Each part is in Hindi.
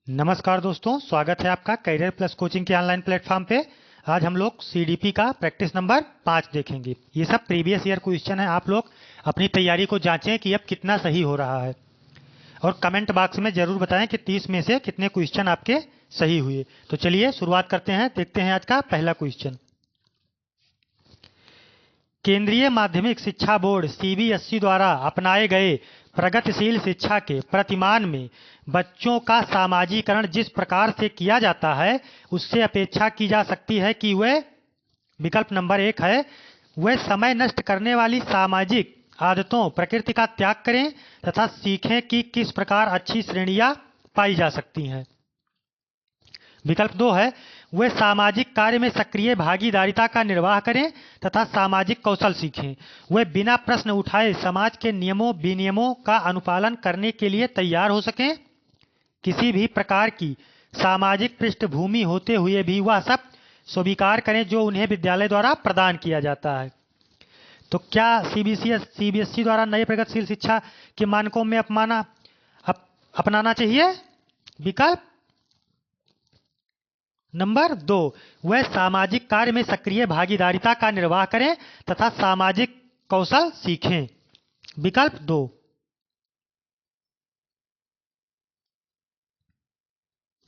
नमस्कार दोस्तों, स्वागत है आपका करियर प्लस कोचिंग के ऑनलाइन प्लेटफॉर्म पे। आज हम लोग सीडीपी का प्रैक्टिस नंबर 5 देखेंगे। ये सब प्रीवियस ईयर क्वेश्चन है। आप लोग अपनी तैयारी को जांचें कि अब कितना सही हो रहा है और कमेंट बॉक्स में जरूर बताएं कि 30 में से कितने क्वेश्चन आपके सही हुए। तो चलिए शुरुआत करते हैं। देखते हैं आज का पहला क्वेश्चन। केंद्रीय माध्यमिक शिक्षा बोर्ड सीबीएसई द्वारा अपनाए गए प्रगतिशील शिक्षा के प्रतिमान में बच्चों का सामाजिकरण जिस प्रकार से किया जाता है, उससे अपेक्षा की जा सकती है कि वे, विकल्प नंबर 1 है, वे समय नष्ट करने वाली सामाजिक आदतों प्रकृति का त्याग करें तथा सीखें कि किस प्रकार अच्छी श्रेणियां पाई जा सकती हैं। विकल्प 2 है, वे सामाजिक कार्य में सक्रिय भागीदारिता का निर्वाह करें तथा सामाजिक कौशल सीखें। वे बिना प्रश्न उठाए समाज के नियमों विनियमों का अनुपालन करने के लिए तैयार हो सकें। किसी भी प्रकार की सामाजिक पृष्ठभूमि होते हुए भी वह सब स्वीकार करें जो उन्हें विद्यालय द्वारा प्रदान किया जाता है। तो क्या सीबीएसई द्वारा नए प्रगतिशील शिक्षा के मानकों में अपनाना चाहिए? विकल्प नंबर 2, वह सामाजिक कार्य में सक्रिय भागीदारिता का निर्वाह करें तथा सामाजिक कौशल सीखें। विकल्प 2।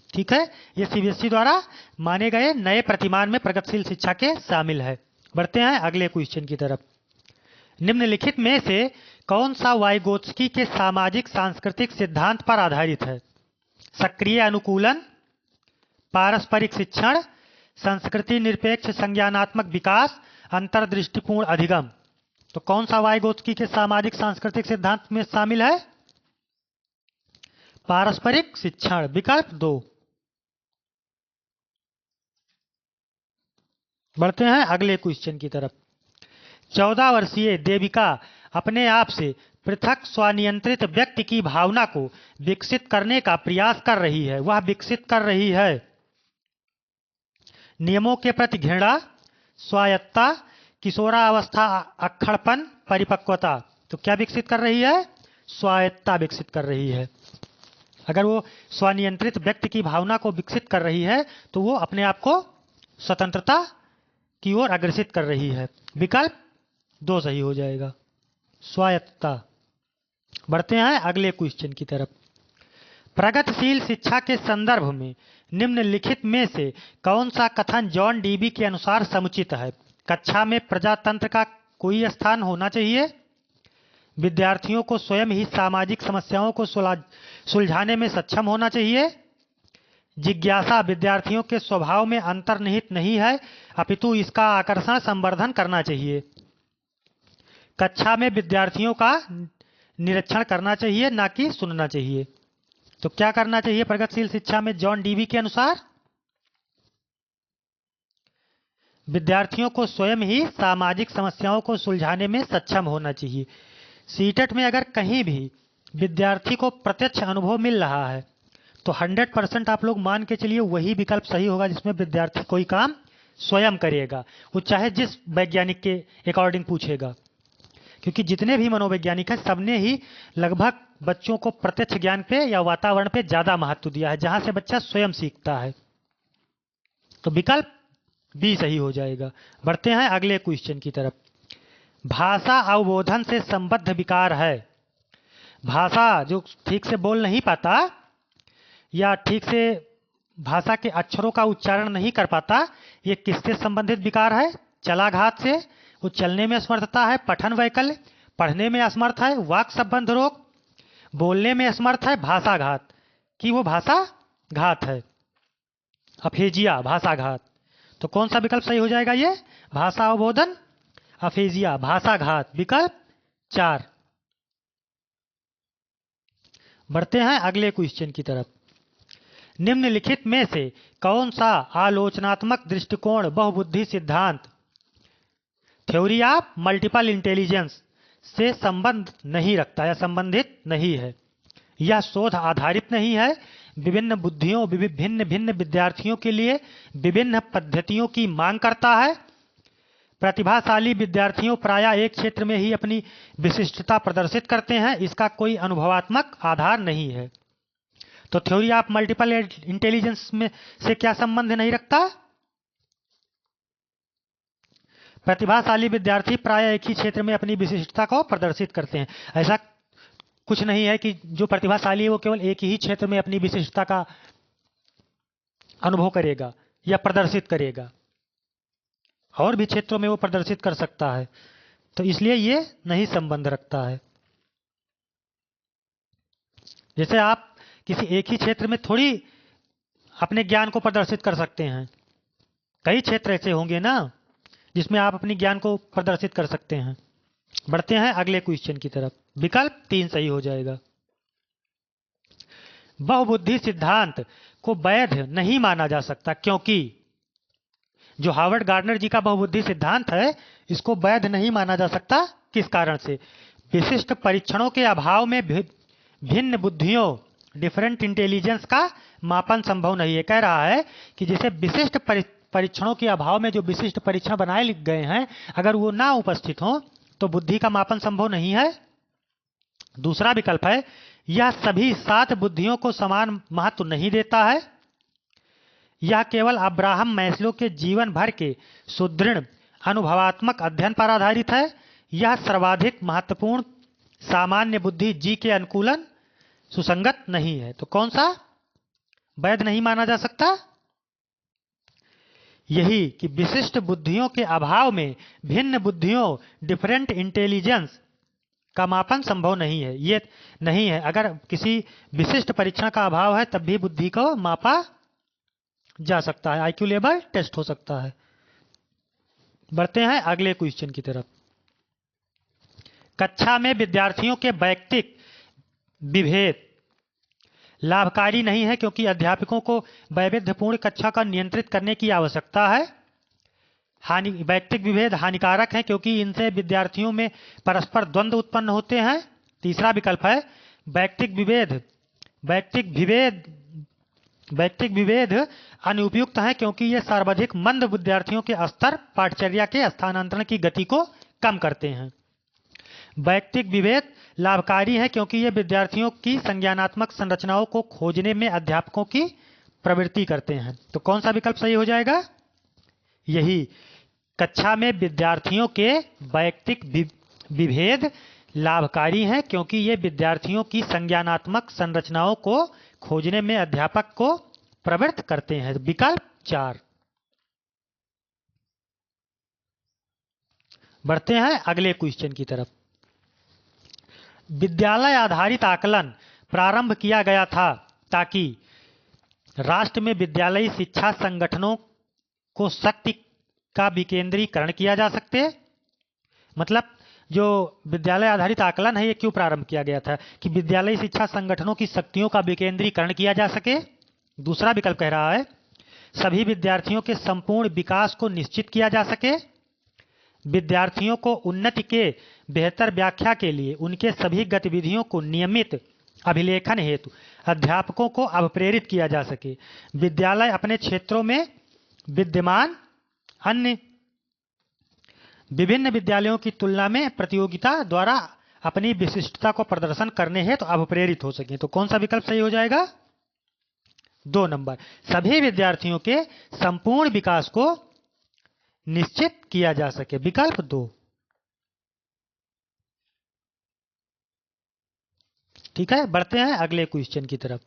ठीक है, ये सीबीएसई द्वारा माने गए नए प्रतिमान में प्रगतिशील शिक्षा के शामिल है। बढ़ते हैं अगले क्वेश्चन की तरफ। निम्नलिखित में से कौन सा वाइगोत्स्की के सामाजिक सांस्कृतिक सिद्धांत पर आधारित है? सक्रिय अनुकूलन, पारस्परिक शिक्षण, संस्कृति निरपेक्ष संज्ञानात्मक विकास, अंतर्दृष्टिपूर्ण अधिगम। तो कौन सा वाइगोत्स्की के सामाजिक सांस्कृतिक सिद्धांत में शामिल है? पारस्परिक शिक्षण। विकल्प 2। बढ़ते हैं अगले क्वेश्चन की तरफ। 14 वर्षीय देविका अपने आप से पृथक स्वनियंत्रित व्यक्ति की भावना को विकसित करने का प्रयास कर रही है। वह विकसित कर रही है नियमों के प्रति घृणा, स्वायत्तता, किशोरावस्था अक्खड़पन, परिपक्वता। तो क्या विकसित कर रही है? स्वायत्तता विकसित कर रही है। अगर वो स्वनियंत्रित व्यक्ति की भावना को विकसित कर रही है तो वो अपने आप को स्वतंत्रता की ओर अग्रसित कर रही है। विकल्प 2 सही हो जाएगा, स्वायत्तता। बढ़ते हैं अगले क्वेश्चन की तरफ। प्रगतिशील शिक्षा के संदर्भ में निम्नलिखित में से कौन सा कथन जॉन डीबी के अनुसार समुचित है? कक्षा में प्रजातंत्र का कोई स्थान होना चाहिए, विद्यार्थियों को स्वयं ही सामाजिक समस्याओं को सुलझाने में सक्षम होना चाहिए, जिज्ञासा विद्यार्थियों के स्वभाव में अंतर्निहित नहीं है अपितु इसका आकर्षण संवर्धन करना चाहिए, कक्षा में विद्यार्थियों का निरीक्षण करना चाहिए ना कि सुनना चाहिए। तो क्या करना चाहिए प्रगतिशील शिक्षा में जॉन डीबी के अनुसार? विद्यार्थियों को स्वयं ही सामाजिक समस्याओं को सुलझाने में सक्षम होना चाहिए। सीटेट में अगर कहीं भी विद्यार्थी को प्रत्यक्ष अनुभव मिल रहा है तो 100% आप लोग मान के चलिए वही विकल्प सही होगा जिसमें विद्यार्थी कोई काम स्वयं करेगा, वो चाहे जिस वैज्ञानिक के अकॉर्डिंग पूछेगा। क्योंकि जितने भी मनोवैज्ञानिक हैं सबने ही लगभग बच्चों को प्रत्यक्ष ज्ञान पे या वातावरण पे ज्यादा महत्व दिया है, जहां से बच्चा स्वयं सीखता है। तो विकल्प बी सही हो जाएगा। बढ़ते हैं अगले क्वेश्चन की तरफ। भाषा अवबोधन से संबद्ध विकार है। भाषा जो ठीक से बोल नहीं पाता या ठीक से भाषा के अक्षरों का उच्चारण नहीं कर पाता, ये किससे संबंधित विकार है? चलाघात से। वो चलने में असमर्थता है, पठन वैकल्य, पढ़ने में असमर्थ है, वाक संबंध रोग, बोलने में असमर्थ है, भाषाघात कि वो भाषा घात है, अफेजिया, भाषाघात। तो कौन सा विकल्प सही हो जाएगा? ये भाषा अवबोधन, अफेजिया, भाषाघात। विकल्प 4। बढ़ते हैं अगले क्वेश्चन की तरफ। निम्नलिखित में से कौन सा आलोचनात्मक दृष्टिकोण बहुबुद्धि सिद्धांत, थ्योरी ऑफ मल्टीपल इंटेलिजेंस से संबंध नहीं रखता या संबंधित नहीं है? यह शोध आधारित नहीं है, विभिन्न बुद्धियों भिन्न भिन्न विद्यार्थियों के लिए विभिन्न पद्धतियों की मांग करता है, प्रतिभाशाली विद्यार्थियों प्रायः एक क्षेत्र में ही अपनी विशिष्टता प्रदर्शित करते हैं, इसका कोई अनुभवात्मक आधार नहीं है। तो थ्योरी ऑफ मल्टीपल इंटेलिजेंस में से क्या संबंध नहीं रखता? प्रतिभाशाली विद्यार्थी प्राय एक ही क्षेत्र में अपनी विशिष्टता को प्रदर्शित करते हैं। ऐसा कुछ नहीं है कि जो प्रतिभाशाली है वो केवल एक ही क्षेत्र में अपनी विशिष्टता का अनुभव करेगा या प्रदर्शित करेगा, और भी क्षेत्रों में वो प्रदर्शित कर सकता है। तो इसलिए ये नहीं संबंध रखता है। जैसे आप किसी एक ही क्षेत्र में थोड़ी अपने ज्ञान को प्रदर्शित कर सकते हैं, कई क्षेत्र ऐसे होंगे ना जिसमें आप अपनी ज्ञान को प्रदर्शित कर सकते हैं। बढ़ते हैं अगले क्वेश्चन की तरफ। विकल्प 3 सही हो जाएगा। बहुबुद्धि सिद्धांत को वैध नहीं माना जा सकता क्योंकि जो हार्वर्ड गार्डनर जी का बहुबुद्धि सिद्धांत है, इसको वैध नहीं माना जा सकता। किस कारण से? विशिष्ट परीक्षणों के अभाव में भिन्न बुद्धियों डिफरेंट इंटेलिजेंस का मापन संभव नहीं है। कह रहा है कि जैसे विशिष्ट परीक्षणों के अभाव में जो विशिष्ट परीक्षण बनाए गए हैं, अगर वो ना उपस्थित हो तो बुद्धि का मापन संभव नहीं है। दूसरा विकल्प है, यह सभी 7 बुद्धियों को समान महत्व नहीं देता है। यह केवल अब्राहम मैस्लो के जीवन भर के सुदृढ़ अनुभवात्मक अध्ययन पर आधारित है। यह सर्वाधिक महत्वपूर्ण सामान्य बुद्धि जी के अनुकूलन सुसंगत नहीं है। तो कौन सा वैध नहीं माना जा सकता? यही कि विशिष्ट बुद्धियों के अभाव में भिन्न बुद्धियों डिफरेंट इंटेलिजेंस का मापन संभव नहीं है। ये नहीं है, अगर किसी विशिष्ट परीक्षण का अभाव है तब भी बुद्धि को मापा जा सकता है, आईक्यू लेवल टेस्ट हो सकता है। बढ़ते हैं अगले क्वेश्चन की तरफ। कक्षा में विद्यार्थियों के वैयक्तिक विभेद लाभकारी नहीं है क्योंकि अध्यापकों को वैविध्यपूर्ण कक्षा का नियंत्रित करने की आवश्यकता है। वैयक्तिक विभेद हानिकारक है क्योंकि इनसे विद्यार्थियों में परस्पर द्वंद्व उत्पन्न होते हैं। तीसरा विकल्प है, वैयक्तिक विभेद अनुपयुक्त है क्योंकि ये सर्वाधिक मंद विद्यार्थियों के स्तर पाठचर्या के स्थानांतरण की गति को कम करते हैं। वैयक्तिक विभेद लाभकारी है क्योंकि ये विद्यार्थियों की संज्ञानात्मक संरचनाओं को खोजने में अध्यापकों की प्रवृत्ति करते हैं। तो कौन सा विकल्प सही हो जाएगा? यही, कक्षा में विद्यार्थियों के वैयक्तिक विभेद लाभकारी हैं क्योंकि ये विद्यार्थियों की संज्ञानात्मक संरचनाओं को खोजने में अध्यापक को प्रवृत्त करते हैं। विकल्प 4। बढ़ते हैं अगले क्वेश्चन की तरफ। विद्यालय आधारित आकलन प्रारंभ किया गया था ताकि राष्ट्र में विद्यालयी शिक्षा संगठनों को शक्ति का विकेंद्रीकरण किया जा सकते। मतलब जो विद्यालय आधारित आकलन है, ये क्यों प्रारंभ किया गया था? कि विद्यालयी शिक्षा संगठनों की शक्तियों का विकेंद्रीकरण किया जा सके। दूसरा विकल्प कह रहा है, सभी विद्यार्थियों के संपूर्ण विकास को निश्चित किया जा सके। विद्यार्थियों को उन्नति के बेहतर व्याख्या के लिए उनके सभी गतिविधियों को नियमित अभिलेखन हेतु अध्यापकों को अभिप्रेरित किया जा सके। विद्यालय अपने क्षेत्रों में विद्यमान अन्य विभिन्न विद्यालयों की तुलना में प्रतियोगिता द्वारा अपनी विशिष्टता को प्रदर्शन करने हेतु अभिप्रेरित हो सके। तो कौन सा विकल्प सही हो जाएगा? 2 नंबर, सभी विद्यार्थियों के संपूर्ण विकास को निश्चित किया जा सके। विकल्प 2। ठीक है, बढ़ते हैं अगले क्वेश्चन की तरफ।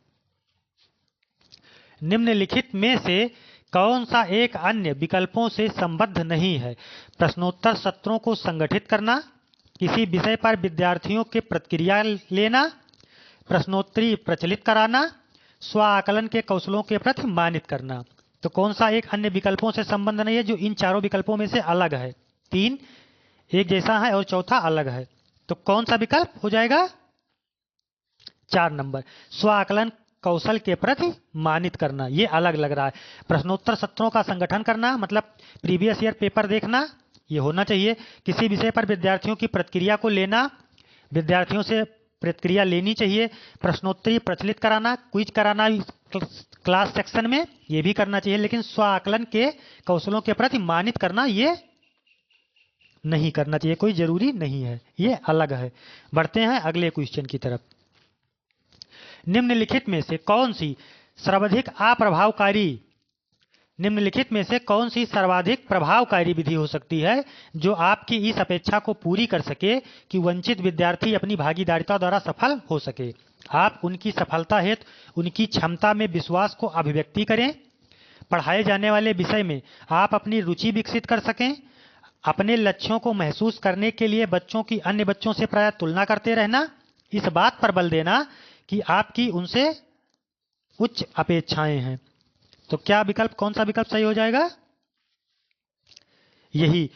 निम्नलिखित में से कौन सा एक अन्य विकल्पों से संबद्ध नहीं है? प्रश्नोत्तर सत्रों को संगठित करना, किसी विषय पर विद्यार्थियों के प्रतिक्रिया लेना, प्रश्नोत्तरी प्रचलित कराना, स्व आकलन के कौशलों के प्रति मानित करना। तो कौन सा एक अन्य विकल्पों से संबंध नहीं है जो इन चारों विकल्पों में से अलग है? 3 एक जैसा है और चौथा अलग है। तो कौन सा विकल्प हो जाएगा? 4 नंबर, स्व आकलन कौशल के प्रति मानित करना। ये अलग लग रहा है। प्रश्नोत्तर सत्रों का संगठन करना मतलब प्रीवियस ईयर पेपर देखना, ये होना चाहिए। किसी विषय पर विद्यार्थियों की प्रतिक्रिया को लेना, विद्यार्थियों से प्रतिक्रिया लेनी चाहिए। प्रश्नोत्तरी प्रचलित कराना, क्विज कराना क्लास सेक्शन में, ये भी करना चाहिए। लेकिन स्व आकलन के कौशलों के प्रति मानित करना, ये नहीं करना चाहिए, कोई जरूरी नहीं है, ये अलग है। बढ़ते हैं अगले क्वेश्चन की तरफ। निम्नलिखित में से कौन सी सर्वाधिक अप्रभावकारी निम्नलिखित में से कौन सी सर्वाधिक प्रभावकारी विधि हो सकती है जो आपकी इस अपेक्षा को पूरी कर सके कि वंचित विद्यार्थी अपनी भागीदारिता द्वारा सफल हो सके। आप उनकी सफलता हेतु उनकी क्षमता में विश्वास को अभिव्यक्ति करें, पढ़ाए जाने वाले विषय में आप अपनी रुचि विकसित कर सकें, अपने लक्ष्यों को महसूस करने के लिए बच्चों की अन्य बच्चों से प्रायः तुलना करते रहना, इस बात पर बल देना कि आपकी उनसे उच्च अपेक्षाएं हैं। तो क्या विकल्प, कौन सा विकल्प सही हो जाएगा? यही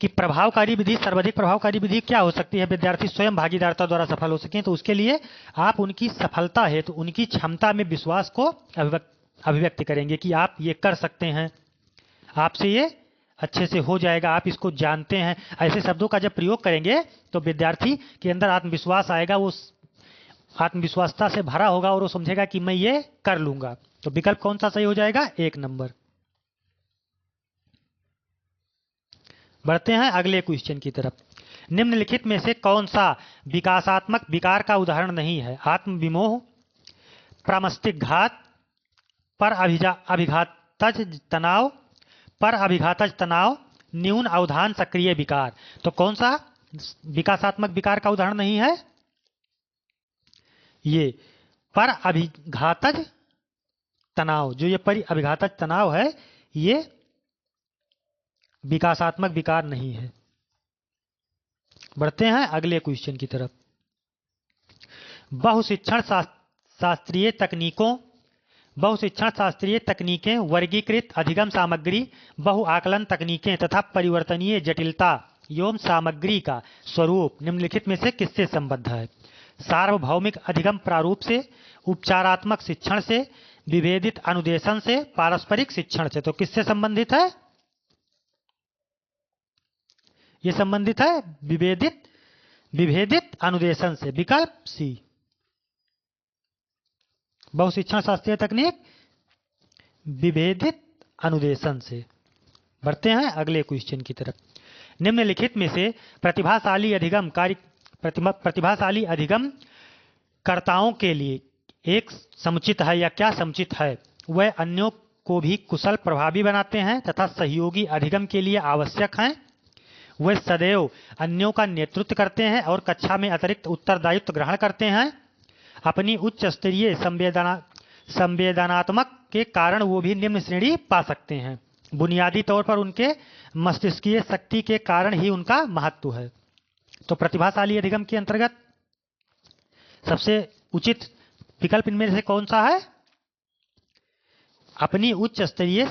कि प्रभावकारी विधि, सर्वाधिक प्रभावकारी विधि क्या हो सकती है विद्यार्थी स्वयं भागीदारिता द्वारा सफल हो सकें। तो उसके लिए आप उनकी सफलता है तो उनकी क्षमता में विश्वास को अभिव्यक्त करेंगे कि आप ये कर सकते हैं, आपसे ये अच्छे से हो जाएगा, आप इसको जानते हैं। ऐसे शब्दों का जब प्रयोग करेंगे तो विद्यार्थी के अंदर आत्मविश्वास आएगा, वो आत्मविश्वासता से भरा होगा और वो समझेगा कि मैं ये कर लूंगा। तो विकल्प कौन सा सही हो जाएगा? 1 नंबर। बढ़ते हैं अगले क्वेश्चन की तरफ। निम्नलिखित में से कौन सा विकासात्मक विकार का उदाहरण नहीं है? आत्मविमोह, प्रामस्तिक घात, पर अभिघातज तनाव, पर अभिघातज तनाव, न्यून अवधान सक्रिय विकार। तो कौन सा विकासात्मक विकार का उदाहरण नहीं है? ये पर अभिघातज तनाव, जो ये पर अभिघातज तनाव है, ये विकासात्मक विकार नहीं है। बढ़ते हैं अगले क्वेश्चन की तरफ। बहुशिक्षण शास्त्रीय तकनीकें, वर्गीकृत अधिगम सामग्री, बहुआकलन तकनीकें तथा परिवर्तनीय जटिलता एवं सामग्री का स्वरूप निम्नलिखित में से किससे संबद्ध है? सार्वभौमिक अधिगम प्रारूप से, उपचारात्मक शिक्षण से, विभेदित अनुदेशन से, पारस्परिक शिक्षण से। तो किससे संबंधित है? ये संबंधित है विभेदित अनुदेशन से। विकल्प सी, बहुशिक्षण शास्त्रीय तकनीक विभेदित अनुदेशन से। बढ़ते हैं अगले क्वेश्चन की तरफ। निम्नलिखित में से प्रतिभाशाली अधिगम कर्ताओं के लिए एक समुचित है या क्या समुचित है? वह अन्यों को भी कुशल प्रभावी बनाते हैं तथा सहयोगी अधिगम के लिए आवश्यक हैं। वे सदैव अन्यों का नेतृत्व करते हैं और कक्षा में अतिरिक्त उत्तरदायित्व ग्रहण करते हैं। अपनी उच्च स्तरीय संवेदनात्मक के कारण वो भी निम्न श्रेणी पा सकते हैं। बुनियादी तौर पर उनके मस्तिष्कीय शक्ति के कारण ही उनका महत्व है। तो प्रतिभाशाली अधिगम के अंतर्गत सबसे उचित विकल्प इनमें से कौन सा है? अपनी उच्च स्तरीय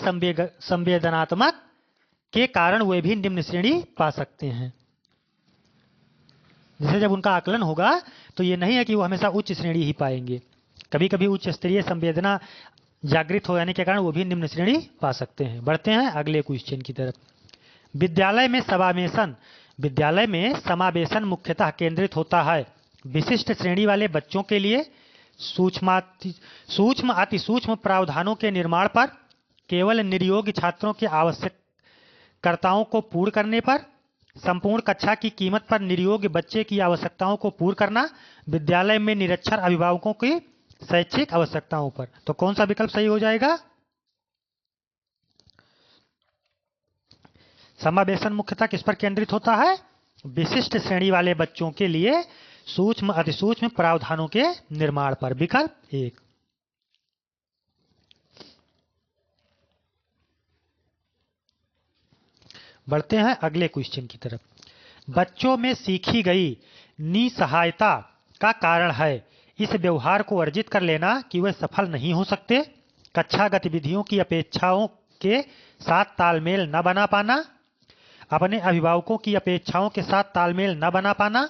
संवेदनात्मक के कारण वे भी निम्न श्रेणी पा सकते हैं। जैसे जब उनका आकलन होगा तो ये नहीं है कि वो हमेशा उच्च श्रेणी ही पाएंगे, कभी कभी उच्च स्तरीय संवेदना जागृत हो जाने के कारण वो भी निम्न श्रेणी पा सकते हैं। बढ़ते हैं अगले क्वेश्चन की तरफ। विद्यालय में समावेशन मुख्यतः केंद्रित होता है विशिष्ट श्रेणी वाले बच्चों के लिए सूक्ष्म अतिसूक्ष्म प्रावधानों के निर्माण पर, केवल निर्योग्य छात्रों के आवश्यकताओं को पूर्ण करने पर, संपूर्ण कक्षा की कीमत पर निर्योग्य बच्चे की आवश्यकताओं को पूर्ण करना, विद्यालय में निरक्षर अभिभावकों की शैक्षिक आवश्यकताओं पर। तो कौन सा विकल्प सही हो जाएगा? समावेशन मुख्यतः किस पर केंद्रित होता है? विशिष्ट श्रेणी वाले बच्चों के लिए सूक्ष्म अतिसूक्ष्म प्रावधानों के निर्माण पर। विकल्प 1। बढ़ते हैं अगले क्वेश्चन की तरफ। बच्चों में सीखी गई निसहायता का कारण है इस व्यवहार को अर्जित कर लेना कि वे सफल नहीं हो सकते, कक्षा गतिविधियों की अपेक्षाओं के साथ तालमेल न बना पाना, अपने अभिभावकों की अपेक्षाओं के साथ तालमेल न बना पाना,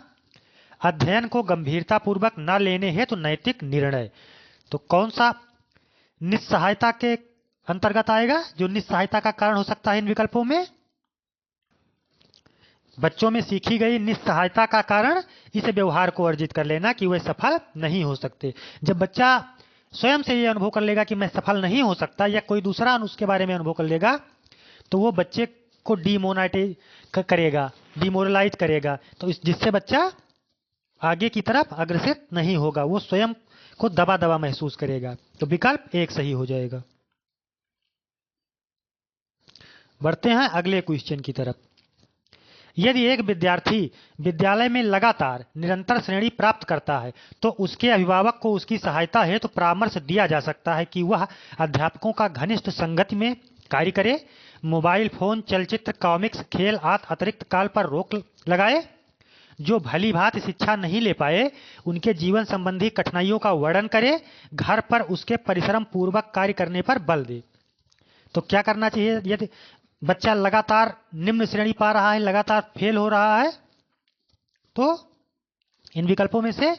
अध्ययन को गंभीरतापूर्वक न लेने हेतु नैतिक निर्णय। तो कौन सा निस्सहायता के अंतर्गत आएगा जो निस्सहायता का कारण हो सकता है इन विकल्पों में? बच्चों में सीखी गई निस्सहायता का कारण इस व्यवहार को अर्जित कर लेना कि वे सफल नहीं हो सकते। जब बच्चा स्वयं से ये अनुभव कर लेगा कि मैं सफल नहीं हो सकता या कोई दूसरा उसके बारे में अनुभव कर लेगा तो वो बच्चे को डिमोरलाइज करेगा, तो जिससे बच्चा आगे की तरफ अग्रसर नहीं होगा, वो स्वयं को दबा दबा महसूस करेगा। तो विकल्प एक सही हो जाएगा। बढ़ते हैं अगले क्वेश्चन की तरफ। यदि एक विद्यार्थी विद्यालय में लगातार निरंतर श्रेणी प्राप्त करता है तो उसके अभिभावक को उसकी सहायता हेतु परामर्श दिया जा सकता है कि वह अध्यापकों का घनिष्ठ संगति में कार्य करे, मोबाइल फोन, चलचित्र, कॉमिक्स, खेल आदि अतिरिक्त काल पर रोक लगाए, जो भली भांति शिक्षा नहीं ले पाए उनके जीवन संबंधी कठिनाइयों का वर्णन करे, घर पर उसके परिश्रम पूर्वक कार्य करने पर बल दे। तो क्या करना चाहिए यदि बच्चा लगातार निम्न श्रेणी पा रहा है, लगातार फेल हो रहा है? तो इन विकल्पों में से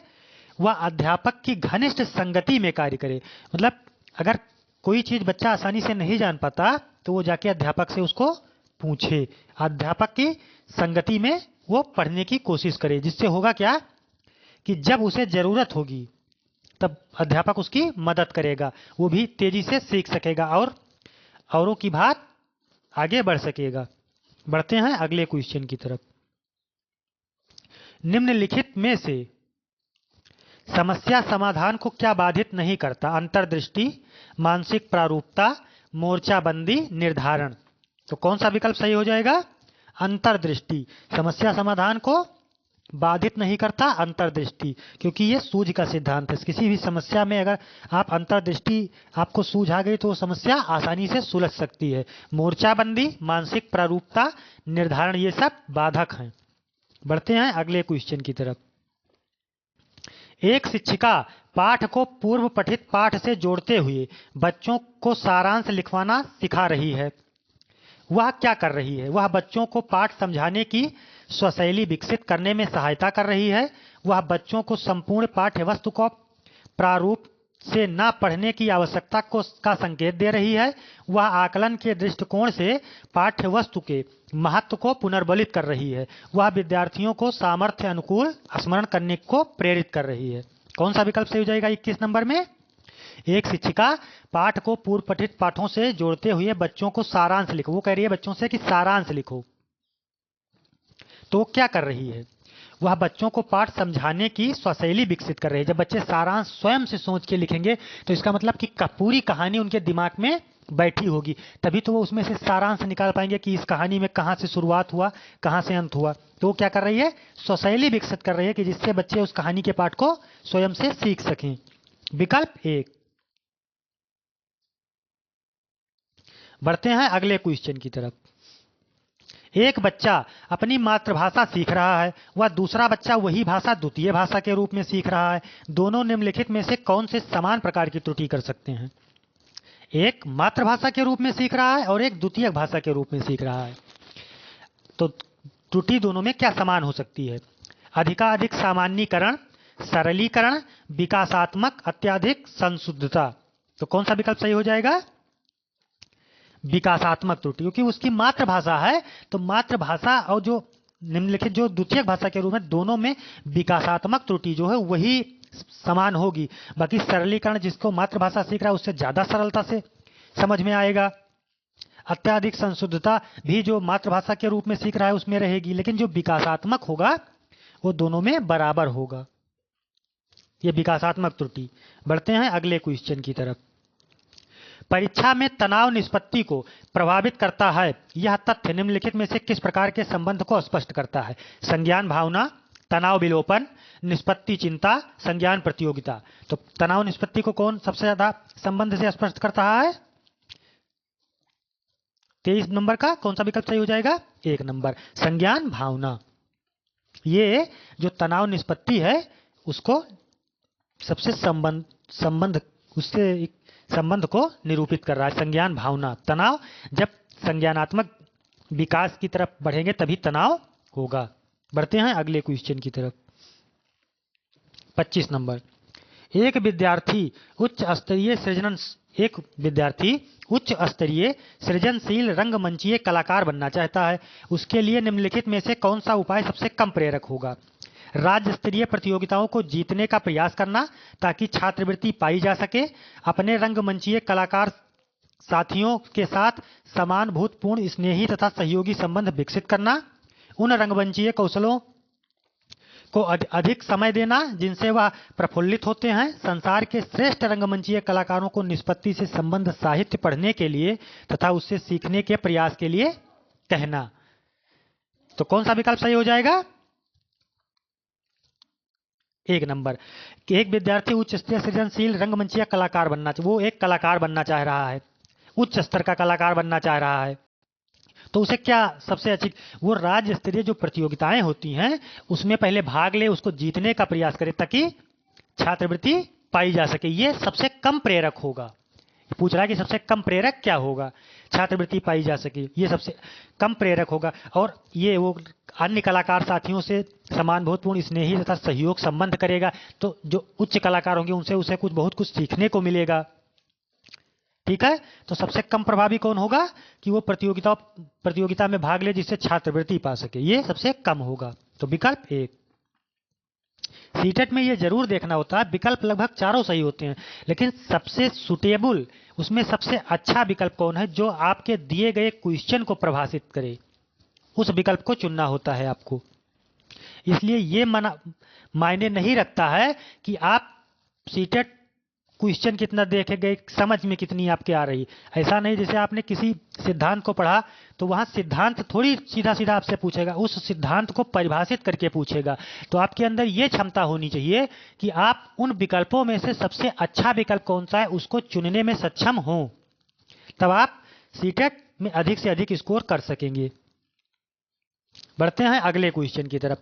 वह अध्यापक की घनिष्ठ संगति में कार्य करे। मतलब अगर कोई चीज बच्चा आसानी से नहीं जान पाता तो वो जाके अध्यापक से उसको पूछे, अध्यापक की संगति में वो पढ़ने की कोशिश करे, जिससे होगा क्या कि जब उसे जरूरत होगी तब अध्यापक उसकी मदद करेगा, वो भी तेजी से सीख सकेगा और औरों की बात आगे बढ़ सकेगा। बढ़ते हैं अगले क्वेश्चन की तरफ। निम्नलिखित में से समस्या समाधान को क्या बाधित नहीं करता? अंतर्दृष्टि, मानसिक प्रारूपता, मोर्चाबंदी, निर्धारण। तो कौन सा विकल्प सही हो जाएगा? अंतर्दृष्टि। समस्या समाधान को बाधित नहीं करता अंतर्दृष्टि, क्योंकि ये सूझ का सिद्धांत है। किसी भी समस्या में अगर आप अंतर्दृष्टि आपको सूझ आ गई तो समस्या आसानी से सुलझ सकती है। मोर्चाबंदी, मानसिक प्रारूपता, निर्धारण ये सब बाधक हैं। बढ़ते हैं अगले क्वेश्चन की तरफ। एक शिक्षिका पाठ को पूर्व पठित पाठ से जोड़ते हुए बच्चों को सारांश लिखवाना सिखा रही है। वह क्या कर रही है? वह बच्चों को पाठ समझाने की स्वशैली विकसित करने में सहायता कर रही है। वह बच्चों को संपूर्ण पाठ्य वस्तु को प्रारूप से न पढ़ने की आवश्यकता का संकेत दे रही है। वह आकलन के दृष्टिकोण से पाठ्य वस्तु के महत्व को पुनर्बलित कर रही है। वह विद्यार्थियों को सामर्थ्य अनुकूल स्मरण करने को प्रेरित कर रही है। कौन सा विकल्प सही हो जाएगा 21 नंबर में? एक शिक्षिका पाठ को पूर्व पठित पाठों से जोड़ते हुए बच्चों को सारांश लिखो। वो कह रही है बच्चों से कि सारांश लिखो। तो क्या कर रही है? वह बच्चों को पाठ समझाने की स्वशैली विकसित कर रही है। जब बच्चे सारांश स्वयं से सोच के लिखेंगे तो इसका मतलब कि पूरी कहानी उनके दिमाग में बैठी होगी, तभी तो वो उसमें से सारांश निकाल पाएंगे कि इस कहानी में कहाँ से शुरुआत हुआ, कहाँ से अंत हुआ। तो वो क्या कर रही है? स्वशैली विकसित कर रही है कि जिससे बच्चे उस कहानी के पाठ को स्वयं से सीख सकें। विकल्प एक। बढ़ते हैं अगले क्वेश्चन की तरफ। एक बच्चा अपनी मातृभाषा सीख रहा है, वह दूसरा बच्चा वही भाषा द्वितीय भाषा के रूप में सीख रहा है। दोनों निम्नलिखित में से कौन से समान प्रकार की त्रुटि कर सकते हैं? एक मातृभाषा के रूप में सीख रहा है और एक द्वितीय भाषा के रूप में सीख रहा है। तो त्रुटि दोनों में क्या समान हो सकती है? अधिकाधिक सामान्यीकरण, सरलीकरण, विकासात्मक अत्यधिक संशुद्धता। तो कौन सा विकल्प सही हो जाएगा? विकासात्मक त्रुटि, क्योंकि उसकी मातृभाषा है। तो मातृभाषा और जो निम्नलिखित जो द्वितीय भाषा के रूप में, दोनों में विकासात्मक त्रुटि जो है वही समान होगी। बाकी सरलीकरण जिसको मातृभाषा सीख रहा है उससे ज्यादा सरलता से समझ में आएगा। अत्याधिक संशुद्धता भी जो मातृभाषा के रूप में सीख रहा है उसमें रहेगी, लेकिन जो विकासात्मक होगा वो दोनों में बराबर होगा। ये विकासात्मक त्रुटि। बढ़ते हैं अगले क्वेश्चन की तरफ। परीक्षा में तनाव निष्पत्ति को प्रभावित करता है यह तथ्य निम्नलिखित में से किस प्रकार के संबंध को स्पष्ट करता है? संज्ञान भावना, तनाव विलोपन, निष्पत्ति चिंता, संज्ञान प्रतियोगिता। तो तनाव निष्पत्ति को कौन सबसे ज्यादा संबंध से स्पष्ट करता है? 23 नंबर का कौन सा विकल्प सही हो जाएगा? 1 नंबर, संज्ञान भावना। ये जो तनाव निष्पत्ति है उसको सबसे उससे संबंध को निरूपित कर रहा है। संज्ञान भावना, तनाव, जब संज्ञानात्मक विकास की तरफ बढ़ेंगे तभी तनाव होगा। बढ़ते हैं अगले क्वेश्चन की तरफ। 25 नंबर। एक विद्यार्थी उच्च स्तरीय सृजनशील रंगमंचीय कलाकार बनना चाहता है। उसके लिए निम्नलिखित में से कौन सा उपाय सबसे कम प्रेरक होगा? राज्य स्तरीय प्रतियोगिताओं को जीतने का प्रयास करना ताकि छात्रवृत्ति पाई जा सके, अपने रंगमंचीय कलाकार साथियों के साथ समानुभूतपूर्ण, स्नेही तथा सहयोगी संबंध विकसित करना, उन रंगमंचीय कौशलों को अधिक समय देना जिनसे वह प्रफुल्लित होते हैं, संसार के श्रेष्ठ रंगमंचीय कलाकारों को निष्पत्ति से संबंध साहित्य पढ़ने के लिए तथा उससे सीखने के प्रयास के लिए कहना। तो कौन सा विकल्प सही हो जाएगा? 1 नंबर कि एक विद्यार्थी उच्च स्तरीय सृजनशील रंगमंचीय कलाकार बनना चाहिए, वो एक कलाकार बनना चाह रहा है, उच्च स्तर का कलाकार बनना चाह रहा है, तो उसे क्या सबसे अच्छी, वो राज्य स्तरीय जो प्रतियोगिताएं होती हैं उसमें पहले भाग ले, उसको जीतने का प्रयास करे ताकि छात्रवृत्ति पाई जा सके। ये सबसे कम प्रेरक होगा। पूछ रहा है कि सबसे कम प्रेरक क्या होगा? छात्रवृत्ति पाई जा सके, ये सबसे कम प्रेरक होगा। और ये वो अन्य कलाकार साथियों से समानुभूतपूर्ण स्नेही तथा सहयोग संबंध करेगा, तो जो उच्च कलाकार होंगे उनसे उसे कुछ बहुत कुछ सीखने को मिलेगा। ठीक है, तो सबसे कम प्रभावी कौन होगा कि वो प्रतियोगिता में भाग ले जिससे छात्रवृत्ति पा सके, ये सबसे कम होगा। तो विकल्प 1। सीटेट में ये जरूर देखना होता है, विकल्प लगभग चारों सही होते हैं, लेकिन सबसे सुटेबल, उसमें सबसे अच्छा विकल्प कौन है जो आपके दिए गए क्वेश्चन को प्रभावित करे, उस विकल्प को चुनना होता है आपको। इसलिए ये मायने नहीं रखता है कि आप सीटेट क्वेश्चन कितना देखे गए, समझ में कितनी आपके आ रही। ऐसा नहीं जैसे आपने किसी सिद्धांत को पढ़ा तो वहां सिद्धांत थोड़ी सीधा सीधा आपसे पूछेगा, उस सिद्धांत को परिभाषित करके पूछेगा। तो आपके अंदर ये क्षमता होनी चाहिए कि आप उन विकल्पों में से सबसे अच्छा विकल्प कौन सा है उसको चुनने में सक्षम हो, तब आप सीटेट में अधिक से अधिक स्कोर कर सकेंगे। बढ़ते हैं अगले क्वेश्चन की तरफ।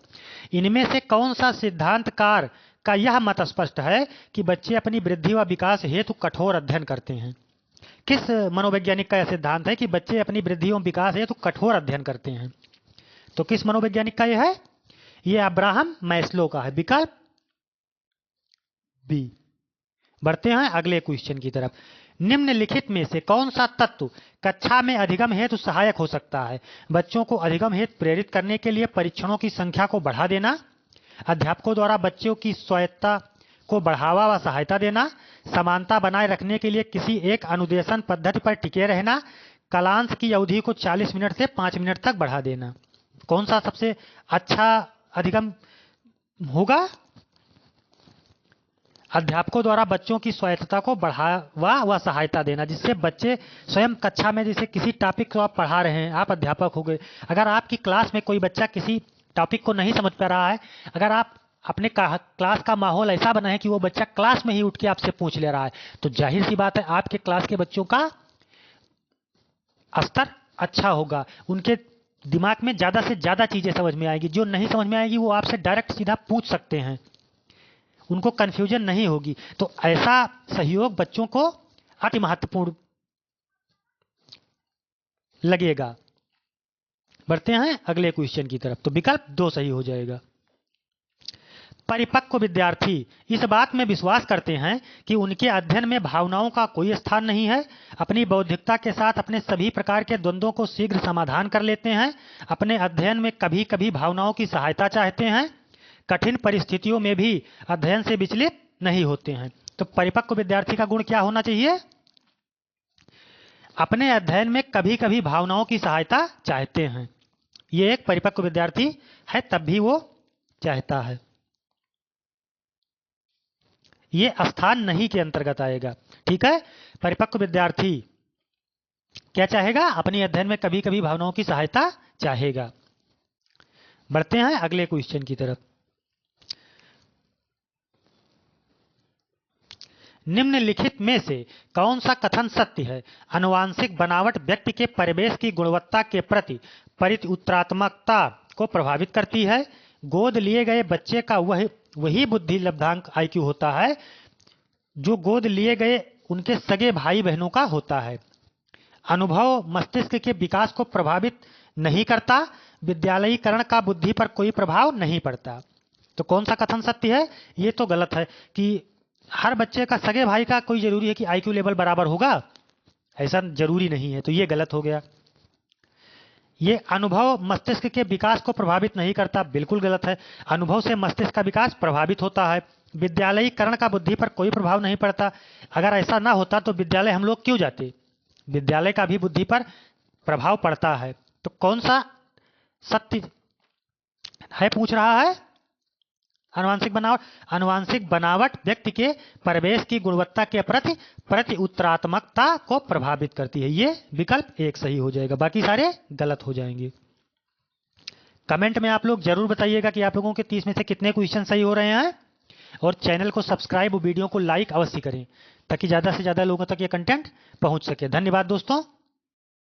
इनमें से कौन सा सिद्धांतकार का यह मत स्पष्ट है कि बच्चे अपनी वृद्धि व विकास हेतु कठोर अध्ययन करते हैं? किस मनोवैज्ञानिक का यह सिद्धांत है कि बच्चे अपनी वृद्धि एवं विकास हेतु कठोर अध्ययन करते हैं? तो किस मनोवैज्ञानिक का यह है? यह अब्राहम मैस्लो का है, विकल्प बी। बढ़ते हैं अगले क्वेश्चन की तरफ। निम्नलिखित में से कौन सा तत्व कक्षा में अधिगम हेतु सहायक हो सकता है? बच्चों को अधिगम हेतु प्रेरित करने के लिए परीक्षणों की संख्या को बढ़ा देना, अध्यापकों द्वारा बच्चों की स्वायत्तता को बढ़ावा व सहायता देना, समानता बनाए रखने के लिए किसी एक अनुदेशन पद्धति पर टिके रहना, कालांश की अवधि को 40 मिनट से 5 मिनट तक बढ़ा देना। कौन सा सबसे अच्छा अधिगम होगा? अध्यापकों द्वारा बच्चों की स्वायत्तता को बढ़ावा व सहायता देना, जिससे बच्चे स्वयं कक्षा में जैसे किसी टॉपिक को आप पढ़ा रहे हैं, आप अध्यापक हो गए, अगर आपकी क्लास में कोई बच्चा किसी टॉपिक को नहीं समझ पा रहा है, अगर आप अपने क्लास का माहौल ऐसा बना है कि वो बच्चा क्लास में ही उठ के आपसे पूछ ले रहा है, तो जाहिर सी बात है आपके क्लास के बच्चों का स्तर अच्छा होगा, उनके दिमाग में ज्यादा से ज्यादा चीजें समझ में आएगी, जो नहीं समझ में आएगी वो आपसे डायरेक्ट सीधा पूछ सकते हैं, उनको कंफ्यूजन नहीं होगी। तो ऐसा सहयोग बच्चों को अति महत्वपूर्ण लगेगा। बढ़ते हैं अगले क्वेश्चन की तरफ। तो विकल्प 2 सही हो जाएगा। परिपक्व विद्यार्थी इस बात में विश्वास करते हैं कि उनके अध्ययन में भावनाओं का कोई स्थान नहीं है, अपनी बौद्धिकता के साथ अपने सभी प्रकार के द्वंद्वों को शीघ्र समाधान कर लेते हैं, अपने अध्ययन में कभी कभी भावनाओं की सहायता चाहते हैं, कठिन परिस्थितियों में भी अध्ययन से विचलित नहीं होते हैं। तो परिपक्व विद्यार्थी का गुण क्या होना चाहिए? अपने अध्ययन में कभी कभी भावनाओं की सहायता चाहते हैं। ये एक परिपक्व विद्यार्थी है, तब भी वो चाहता है। ये स्थान नहीं के अंतर्गत आएगा। ठीक है, परिपक्व विद्यार्थी क्या चाहेगा? अपने अध्ययन में कभी कभी भावनाओं की सहायता चाहेगा। बढ़ते हैं अगले क्वेश्चन की तरफ। निम्नलिखित में से कौन सा कथन सत्य है? आनुवांशिक बनावट व्यक्ति के परिवेश की गुणवत्ता के प्रति उत्तरात्मकता को प्रभावित करती है। गोद लिए गए बच्चे का वही बुद्धि लब्धांक IQ होता है जो गोद लिए गए उनके सगे भाई बहनों का होता है। अनुभव मस्तिष्क के विकास को प्रभावित नहीं करता। विद्यालयीकरण का बुद्धि पर कोई प्रभाव नहीं पड़ता। तो कौन सा कथन सत्य है? ये तो गलत है कि हर बच्चे का सगे भाई का कोई जरूरी है कि IQ लेवल बराबर होगा, ऐसा जरूरी नहीं है, तो ये गलत हो गया। ये अनुभव मस्तिष्क के विकास को प्रभावित नहीं करता, बिल्कुल गलत है। अनुभव से मस्तिष्क का विकास प्रभावित होता है। विद्यालयीकरण का बुद्धि पर कोई प्रभाव नहीं पड़ता। अगर ऐसा ना होता तो विद्यालय हम लोग क्यों जाते? विद्यालय का भी बुद्धि पर प्रभाव पड़ता है। तो कौन सा सत्य है पूछ रहा है? आनुवांशिक बनावट व्यक्ति के परिवेश की गुणवत्ता के प्रति उत्तरात्मकता को प्रभावित करती है। ये विकल्प 1 सही हो जाएगा, बाकी सारे गलत हो जाएंगे। कमेंट में आप लोग जरूर बताइएगा कि आप लोगों के 30 में से कितने क्वेश्चन सही हो रहे हैं, और चैनल को सब्सक्राइब और वीडियो को लाइक अवश्य करें ताकि ज़्यादा से ज़्यादा लोगों तक ये कंटेंट पहुंच सके। धन्यवाद दोस्तों।